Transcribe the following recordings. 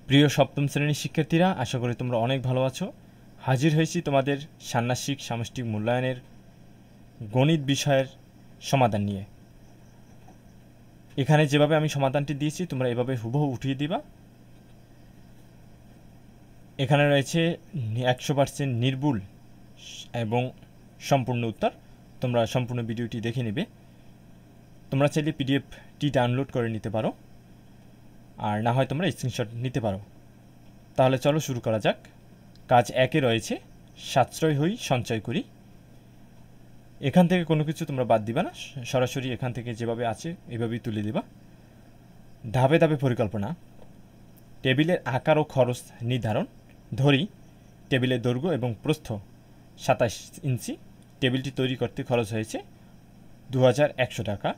প্রিয় সপ্তম শ্রেণীর শিক্ষার্থীরা, আশা করি তোমরা অনেক ভালো আছো। হাজির হয়েছি তোমাদের ষান্মাসিক সামষ্টিক মূল্যায়নের গণিত বিষয়ের সমাধান নিয়ে। এখানে যেভাবে আমি সমাধানটি দিয়েছি তোমরা এভাবে হুবহু উঠিয়ে দিবা। এখানে রয়েছে 100% নির্ভুল এবং সম্পূর্ণ উত্তর। তোমরা সম্পূর্ণ ভিডিওটি দেখে নেবে। তোমরা চাইলে পিডিএফটি ডাউনলোড করে নিতে পারো, আর না হয় তোমরা স্ক্রিনশট নিতে পারো। তাহলে চলো শুরু করা যাক। কাজ 1-এ রয়েছে সাশ্রয় হই সঞ্চয় করি। এখান থেকে কোনো কিছু তোমরা বাদ দিবা না, সরাসরি এখান থেকে যেভাবে আছে এভাবেই তুলে দিবা। ধাপে ধাপে পরিকল্পনা। টেবিলের আকার ও খরচ নির্ধারণ। ধরি টেবিলের দৈর্ঘ্য এবং প্রস্থ 27 ইঞ্চি। টেবিলটি তৈরি করতে খরচ হয়েছে 2100 টাকা।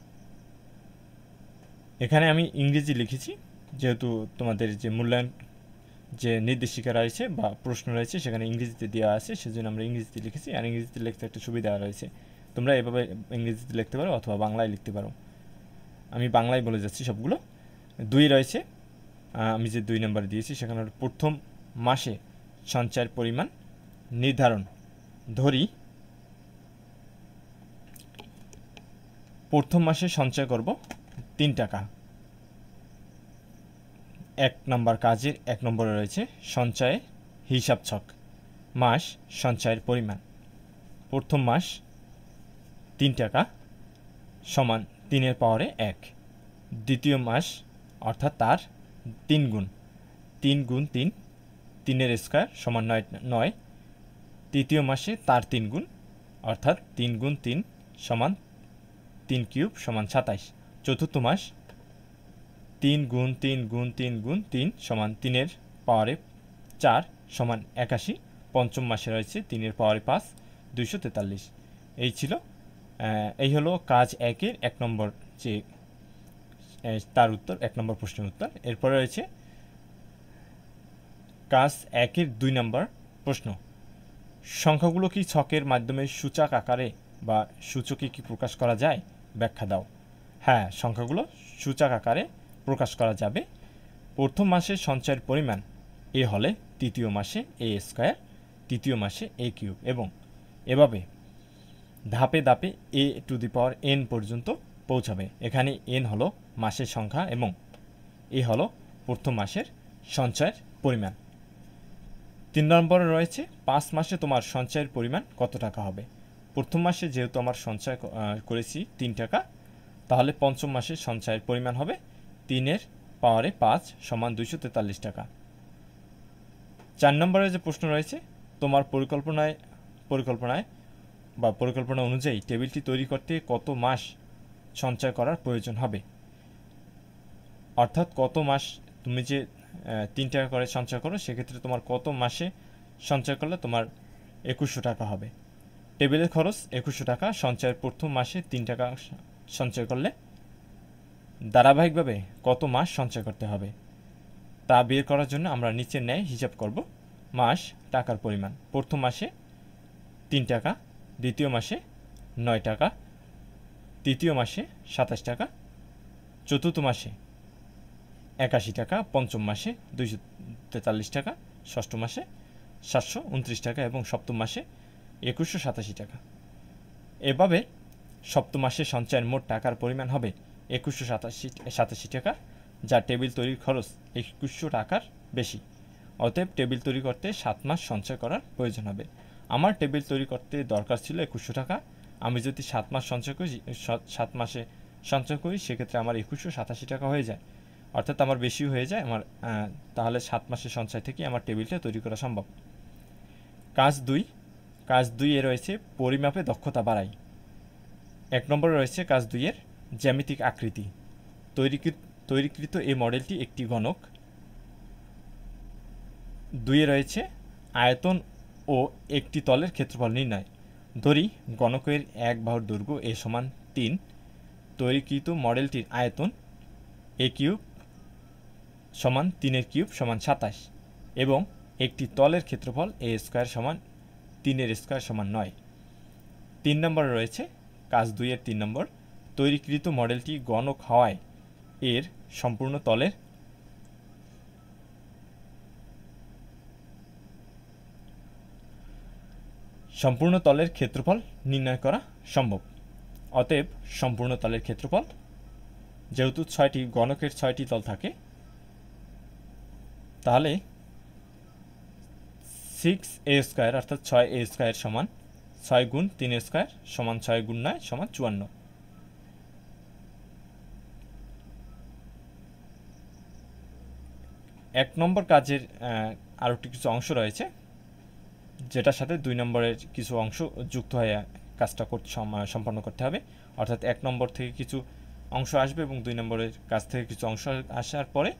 এখানে আমি ইংরেজি লিখেছি, যেহেতু তোমাদের যে মূল্যায়ন যে নির্দেশিকা রয়েছে বা প্রশ্ন রয়েছে সেখানে ইংরেজিতে দেওয়া আছে, সেজন্য আমরা ইংরেজিতে লিখেছি। আর ইংরেজিতে লিখতে একটা সুবিধা রয়েছে, তোমরা এভাবে ইংরেজিতে লিখতে পারো অথবা বাংলায় লিখতে পারো। আমি বাংলায় বলে যাচ্ছি সবগুলো। 2 রয়েছে, আমি যে 2 নম্বর দিয়েছি সেখানে প্রথম মাসে সঞ্চয়ের পরিমাণ নির্ধারণ। ধরি প্রথম মাসে সঞ্চয় করব 3 টাকা। 1 নম্বর কাজের 1 নম্বরে রয়েছে সঞ্চয়ে হিসাব ছক। মাস সঞ্চয়ের পরিমাণ। প্রথম মাস 3 টাকা সমান 3-এর পাওয়ারে 1। দ্বিতীয় মাস অর্থাৎ তার 3 গুণ। 3 গুণ 3, 3-এর স্কোয়ার সমান 9। তৃতীয় মাসে তার 3 গুণ অর্থাৎ 3 গুণ 3 সমান 3 কিউব সমান 27। চতুর্থ মাস 3 গুণ 3 গুণ 3 গুণ 3 সমান 3-এর পাওয়ারে 4 সমান 81। পঞ্চম মাসে রয়েছে 3-এর পাওয়ারে 5, 243। এই হলো কাজ 1-এর 1 নম্বর যে তার উত্তর, 1 নম্বর প্রশ্নের উত্তর। এরপরে রয়েছে কাজ 1-এর 2 নম্বর প্রশ্ন। সংখ্যাগুলো কি ছকের মাধ্যমে সূচক আকারে বা সূচকে কি প্রকাশ করা যায়? ব্যাখ্যা দাও। হ্যাঁ, সংখ্যাগুলো সূচক আকারে প্রকাশ করা যাবে। প্রথম মাসে সঞ্চয়ের পরিমাণ এ হলে তৃতীয় মাসে এ স্কোয়ার, তৃতীয় মাসে এ কিউব, এবং এভাবে ধাপে ধাপে এ টু দি পাওয়ার n পর্যন্ত পৌঁছাবে। এখানে n হলো মাসের সংখ্যা এবং এ হলো প্রথম মাসের সঞ্চয়ের পরিমাণ। 3 নম্বরে রয়েছে 5 মাসে তোমার সঞ্চয়ের পরিমাণ কত টাকা হবে। প্রথম মাসে যেহেতু আমার সঞ্চয় করেছি 3 টাকা, তাহলে পঞ্চম মাসে সঞ্চয়ের পরিমাণ হবে 3-এর পাওয়ারে 5 সমান 243 টাকা। 4 নম্বরে যে প্রশ্ন রয়েছে, তোমার পরিকল্পনা অনুযায়ী টেবিলটি তৈরি করতে কত মাস সঞ্চয় করার প্রয়োজন হবে। অর্থাৎ কত মাস তুমি যে 3 টাকা করে সঞ্চয় করো, সেক্ষেত্রে তোমার কত মাসে সঞ্চয় করলে তোমার 2100 টাকা হবে। টেবিলের খরচ 2100 টাকা। সঞ্চয়ের প্রথম মাসে 3 টাকা সঞ্চয় করলে ধারাবাহিকভাবে কত মাস সঞ্চয় করতে হবে তা বের করার জন্য আমরা নিচের ন্যায় হিসাব করব। মাস টাকার পরিমাণ। প্রথম মাসে 3 টাকা, দ্বিতীয় মাসে 9 টাকা, তৃতীয় মাসে 27 টাকা, চতুর্থ মাসে 81 টাকা, পঞ্চম মাসে 243 টাকা, ষষ্ঠ মাসে 729 টাকা এবং সপ্তম মাসে 2187 টাকা। এভাবে সপ্তম মাসে সঞ্চয়ের মোট টাকার পরিমাণ হবে 2187 টাকা, যা টেবিল তৈরির খরচ 2100 টাকার বেশি। অতএব টেবিল তৈরি করতে 7 মাস সঞ্চয় করার প্রয়োজন হবে। আমার টেবিল তৈরি করতে দরকার ছিল 2100 টাকা। আমি যদি 7 মাস সঞ্চয় করি, 7 মাসে সঞ্চয় করি, সেক্ষেত্রে আমার 2187 টাকা হয়ে যায়, অর্থাৎ আমার বেশি হয়ে যায় আমার। তাহলে 7 মাসের সঞ্চয় থেকে আমার টেবিলটা তৈরি করা সম্ভব। কাজ 2 রয়েছে পরিমাপে দক্ষতা বাড়াই। 1 নম্বরে রয়েছে কাজ 2-এর জ্যামিতিক আকৃতি। তৈরিকৃত এই মডেলটি একটি গণক। 2 রয়েছে আয়তন ও একটি তলের ক্ষেত্রফল নির্ণয়। ধরি গণকের 1 বাহুর দৈর্ঘ্য এ সমান 3। তৈরিকৃত মডেলটির আয়তন এ কিউব সমান 3-এর কিউব সমান 27 এবং একটি তলের ক্ষেত্রফল এ স্কোয়ার সমান 3-এর স্কোয়ার সমান 9। 3 নম্বরে রয়েছে কাজ 2-এর 3 নম্বর। তৈরিকৃত মডেলটি গণক হওয়ায় এর সম্পূর্ণ তলের সম্পূর্ণ তলের ক্ষেত্রফল নির্ণয় করা সম্ভব। অতএব সম্পূর্ণ তলের ক্ষেত্রফল, যেহেতু 6টি গণকের 6টি তল থাকে, তাহলে 6a² অর্থাৎ 6a² সমান 6 গুণ 3a² সমান 6 গুণ 9 সমান 54। এক নম্বর কাজের আরও কিছু অংশ রয়েছে, যেটার সাথে 2 নম্বরের কিছু অংশ যুক্ত হয়ে কাজটা সম্পন্ন করতে হবে। অর্থাৎ 1 নম্বর থেকে কিছু অংশ আসবে এবং 2 নম্বরের কাজ থেকে কিছু অংশ আসার পরে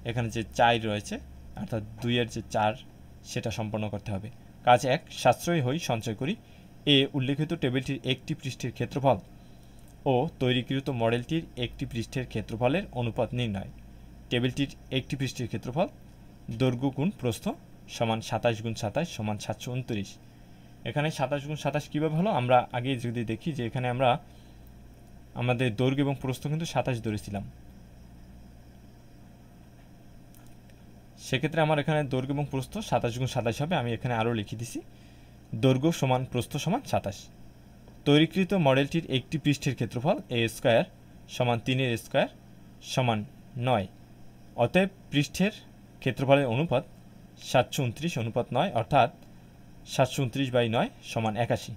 এখানে যে 4 রয়েছে অর্থাৎ 2-এর যে 4 সেটা সম্পন্ন করতে হবে। কাজ 1, সাশ্রয়ী হই সঞ্চয় করি। উল্লেখিত টেবিলটির একটি পৃষ্ঠের ক্ষেত্রফল ও তৈরিকৃত মডেলটির একটি পৃষ্ঠের ক্ষেত্রফলের অনুপাত নির্ণয়। টেবিলটির একটি পৃষ্ঠের ক্ষেত্রফল দৈর্ঘ্য গুণ প্রস্থ সমান 27 গুণ 27 সমান 729। এখানে 27 গুণ 27 কীভাবে হলো, আমরা আগে যদি দেখি যে এখানে আমরা আমাদের দৈর্ঘ্য এবং প্রস্থ কিন্তু 27 ধরেছিলাম। সেক্ষেত্রে আমার এখানে দৈর্ঘ্য এবং প্রস্থ 27 গুণ 27 হবে। আমি এখানে আরও লিখে দিছি, দৈর্ঘ্য সমান প্রস্থ সমান 27। তৈরিকৃত মডেলটির একটি পৃষ্ঠের ক্ষেত্রফল a² সমান 3a² সমান 9। অতএব পৃষ্ঠের ক্ষেত্রফলের অনুপাত 729 অনুপাত 9 অর্থাৎ 729/9 সমান 81।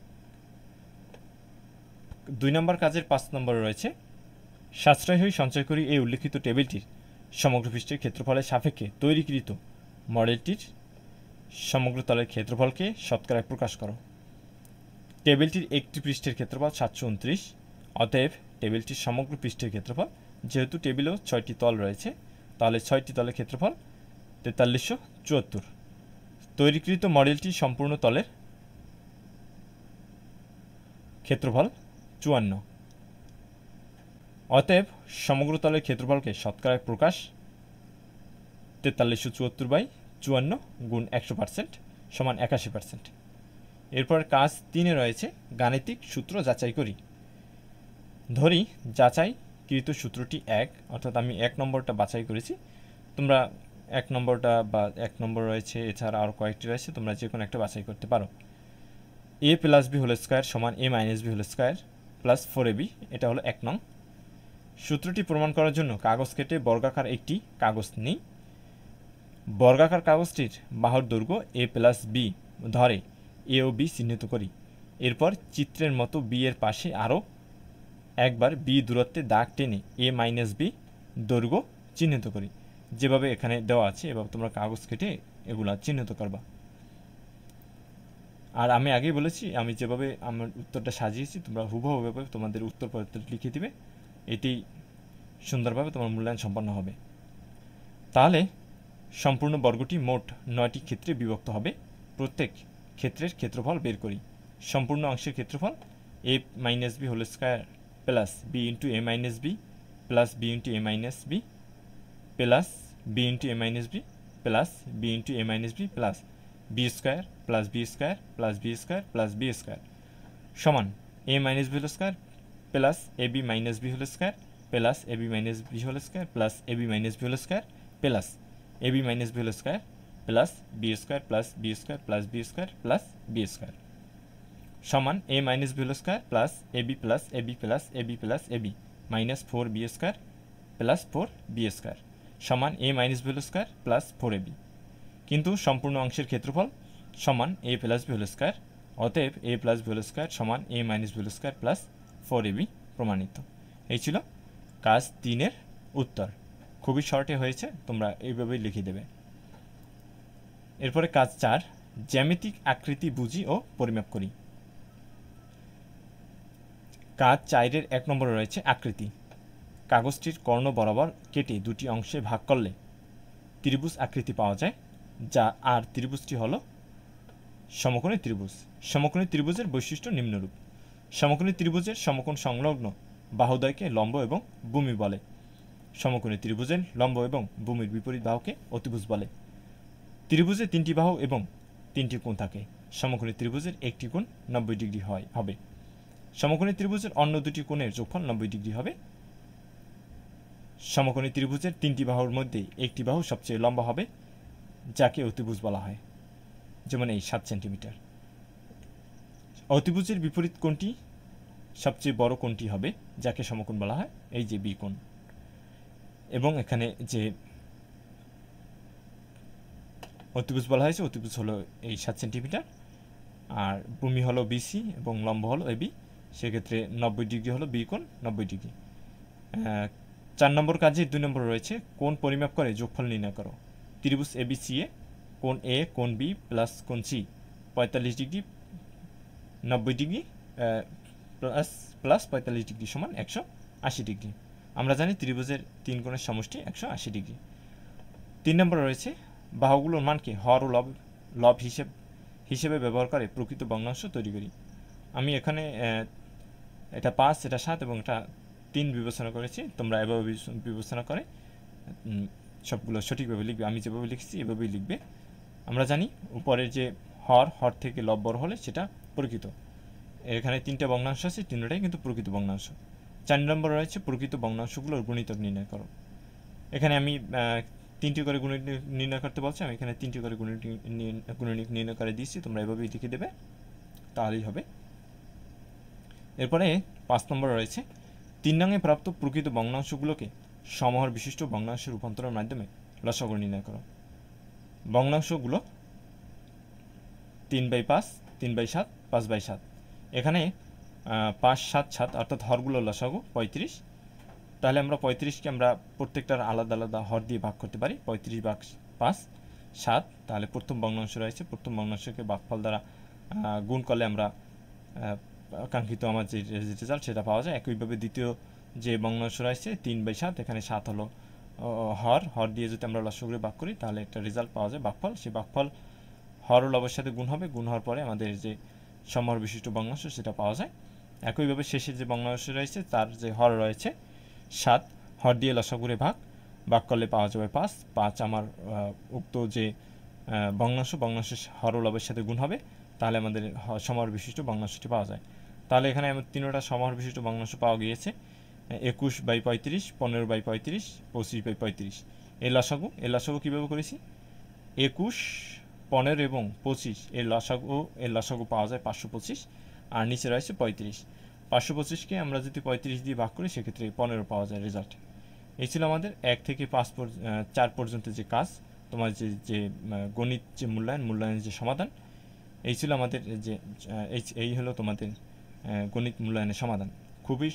2 নম্বর কাজের 5 নম্বরে রয়েছে, সাশ্রয় হই সঞ্চয় করি উল্লেখিত টেবিলটির সমগ্র পৃষ্ঠের ক্ষেত্রফলের সাপেক্ষে তৈরিকৃত মডেলটির সমগ্র তলের ক্ষেত্রফলকে শতকরায় প্রকাশ করো। টেবিলটির একটি পৃষ্ঠের ক্ষেত্রফল 729, অতএব টেবিলটির সমগ্র পৃষ্ঠের ক্ষেত্রফল, যেহেতু টেবিলেও 6টি তল রয়েছে তাহলে 6টি তলের ক্ষেত্রফল 4374। তৈরিকৃত মডেলটি সম্পূর্ণ তলের ক্ষেত্রফল 54। অতএব সমগ্র তলের ক্ষেত্রফলকে শতকরায় প্রকাশ 4374/54 গুণ 100% সমান 81%। এরপর কাজ 3-এ রয়েছে, গাণিতিক সূত্র যাচাই করি। ধরি যাচাইকৃত সূত্রটি 1, অর্থাৎ আমি 1 নম্বরটা বাছাই করেছি। তোমরা 1 নম্বরটা বা 1 নম্বর রয়েছে, এছাড়া আরও কয়েকটি রয়েছে, তোমরা যে কোনো একটা বাছাই করতে পারো। a + b² সমান a - b² প্লাস 4ab, এটা হলো 1 নং। সূত্রটি প্রমাণ করার জন্য কাগজ কেটে বর্গাকার একটি কাগজ নিই। বর্গাকার কাগজটির বাহুর দৈর্ঘ্য a + b ধরে a ও b চিহ্নিত করি। এরপর চিত্রের মতো b এর পাশে আরও একবার b দূরত্বে দাগ টেনে a - b দৈর্ঘ্য চিহ্নিত করি। যেভাবে এখানে দেওয়া আছে এভাবে তোমরা কাগজ কেটে এগুলা চিহ্নিত করবা। আর আমি আগেই বলেছি, আমি যেভাবে আমার উত্তরটা সাজিয়েছি তোমরা হুবহুভাবে তোমাদের উত্তরপত্র লিখে দিবে, এটি সুন্দরভাবে তোমার মূল্যায়ন সম্পন্ন হবে। তাহলে সম্পূর্ণ বর্গটি মোট 9টি ক্ষেত্রে বিভক্ত হবে। প্রত্যেক ক্ষেত্রের ক্ষেত্রফল বের করি। সম্পূর্ণ অংশের ক্ষেত্রফল a - b² plus b × a - b plus b × a - b plus b × a - b plus b × a - b plus b² plus b² plus b² plus b² সমান a - b² plus ab - b² plus ab - b² plus ab - b² plus ab - b² plus b² plus b² plus b² plus b² সমান a - b² plus ab plus ab plus ab plus ab minus 4b² plus 4b² সমান a - b² plus 4ab। কিন্তু সম্পূর্ণ অংশের ক্ষেত্রফল সমান a + b², অতএব a + b² সমান a - b² plus 4ab প্রমাণিত। এই ছিল কাজ 3-এর উত্তর। খুবই শর্টে হয়েছে, তোমরা এইভাবেই লিখে দেবে। এরপরে কাজ 4, জ্যামিতিক আকৃতি বুঝি ও পরিমাপ করি। কাজ 4-এর 1 নম্বরে রয়েছে আকৃতি। কাগজটির কর্ণ বরাবর কেটে 2টি অংশে ভাগ করলে ত্রিভুজ আকৃতি পাওয়া যায়, যা আর ত্রিভুজটি হলো সমকোণী ত্রিভুজ। সমকোণী ত্রিভুজের বৈশিষ্ট্য নিম্নরূপ। সমকোণী ত্রিভুজের সমকোণ সংলগ্ন বাহুদ্বয়কে লম্ব এবং ভূমি বলে। সমকোণী ত্রিভুজের লম্ব এবং ভূমির বিপরীত বাহুকে অতিভুজ বলে। ত্রিভুজে 3টি বাহু এবং 3টি কোণ থাকে। সমকোণী ত্রিভুজের একটি কোণ 90 ডিগ্রি হবে। সমকোণী ত্রিভুজের অন্য 2টি কোণের যোগফল 90 ডিগ্রি হবে। সমকোণী ত্রিভুজের 3টি বাহুর মধ্যে একটি বাহু সবচেয়ে লম্বা হবে, যাকে অতিভুজ বলা হয়, যেমন এই 7 সেন্টিমিটার। অতিভুজের বিপরীত কোণটি সবচেয়ে বড় কোণটি হবে, যাকে সমকোণ বলা হয়, এই যে বি কোণ। এবং এখানে যে অতিভুজ বলা হয়েছে, অতিভুজ হলো এই 7 সেন্টিমিটার, আর ভূমি হলো বিসি এবং লম্ব হলো এবি, সেক্ষেত্রে 90 ডিগ্রি হলো বি কোণ, 90 ডিগ্রি। 4 নম্বর কাজে 2 নম্বর রয়েছে, কোণ পরিমাপ করে যোগফল নির্ণয় করো। ত্রিভুজ এবিসিএ কোণ এ কোণ বি প্লাস কোণ C 45 degree 90 degree plus 45 degree সমান 180 ডিগ্রি। আমরা জানি ত্রিভুজের 3 কোণের সমষ্টি 180 ডিগ্রি। 3 নম্বর রয়েছে, বাহুগুলোর মানকে হর ও লব হিসেবে ব্যবহার করে প্রকৃত ভগ্নাংশ তৈরি করি। আমি এখানে এটা 5, এটা 7 এবং এটা 3 বিবেচনা করেছি। তোমরা এভাবে বিবেচনা করে সবগুলো সঠিকভাবে লিখবে। আমি যেভাবে লিখছি এভাবেই লিখবে। আমরা জানি উপরের যে হর থেকে লব বড় হলে সেটা প্রকৃত। এখানে 3টা ভগ্নাংশ আছে, 3টাই কিন্তু প্রকৃত ভগ্নাংশ। 4 নম্বর রয়েছে, প্রকৃত ভগ্নাংশগুলোর গুণিতক নির্ণয় করো। এখানে আমি 3টি করে গুণিতক নির্ণয় করতে বলছি, আমি এখানে 3টি করে গুণিতক নির্ণয় করে দিয়েছি। তোমরা এভাবেই লিখে দেবে, তাহলেই হবে। এরপরে 5 নম্বর রয়েছে, 3 নংয়ে প্রাপ্ত প্রকৃত ভগ্নাংশগুলোকে সমহর বিশিষ্ট ভগ্নাংশে রূপান্তরের মাধ্যমে লসাগু নির্ণয় করো। ভগ্নাংশগুলো 3/5, 3/7, 5/7। এখানে 5, 7, 7 অর্থাৎ হরগুলো লসাগু 35। তাহলে আমরা 35কে আমরা প্রত্যেকটার আলাদা আলাদা হর দিয়ে ভাগ করতে পারি। 35 ভাগ 5, 7। তাহলে প্রথম ভগ্নাংশ রয়েছে, প্রথম ভগ্নাংশকে ভাগফল দ্বারা গুণ করলে আমরা কাঙ্ক্ষিত আমার যে রেজাল্ট সেটা পাওয়া যায়। একইভাবে দ্বিতীয় যে ভগ্নাংশ রয়েছে 3/7, এখানে 7 হলো হর দিয়ে যদি আমরা লসাগুরে ভাগ করি তাহলে একটা রেজাল্ট পাওয়া যায়, ভাগফল। সেই ভাগফল হর ও লবের সাথে গুণ হবে, গুণ হওয়ার পরে আমাদের যে সমহর বিশিষ্ট ভগ্নাংশ সেটা পাওয়া যায়। একইভাবে শেষের যে ভগ্নাংশ রয়েছে তার যে হর রয়েছে 7, হর দিয়ে লসাগুরে ভাগ করলে পাওয়া যাবে 5। 5 আমার উক্ত যে ভগ্নাংশের হর ও লবের সাথে গুণ হবে, তাহলে আমাদের সমহর বিশিষ্ট ভগ্নাংশটি পাওয়া যায়। তাহলে এখানে আমার 3টা সমহর বিশিষ্ট ভগ্নাংশ পাওয়া গিয়েছে, 21/35, 15/35, 25/35। এই লসাগু কীভাবে করেছি, 21, 15 এবং 25 এর লসাগু পাওয়া যায় 525, আর নিচে রয়েছে 35। 525কে আমরা যদি 35 দিয়ে ভাগ করি সেক্ষেত্রে 15 পাওয়া যায় রেজাল্ট। এই ছিল আমাদের 1 থেকে 4 পর্যন্ত যে কাজ, তোমার যে গণিত যে মূল্যায়নের যে সমাধান, এই ছিল আমাদের যে এই হলো তোমাদের গণিত মূল্যায়নের সমাধান। খুবই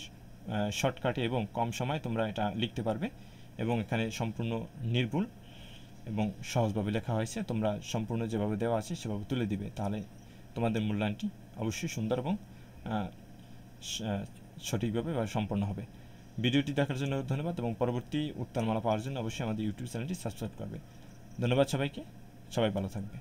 শর্টকাটে এবং কম সময়ে তোমরা এটা লিখতে পারবে, এবং এখানে সম্পূর্ণ নির্ভুল এবং সহজভাবে লেখা হয়েছে। তোমরা সম্পূর্ণ যেভাবে দেওয়া আছে সেভাবে তুলে দিবে, তাহলে তোমাদের মূল্যায়নটি অবশ্যই সুন্দর এবং সঠিকভাবে সম্পন্ন হবে। ভিডিওটি দেখার জন্য ধন্যবাদ, এবং পরবর্তী উত্তরমালা পাওয়ার জন্য অবশ্যই আমাদের ইউটিউব চ্যানেলটি সাবস্ক্রাইব করবে। ধন্যবাদ সবাইকে, সবাই ভালো থাকবে।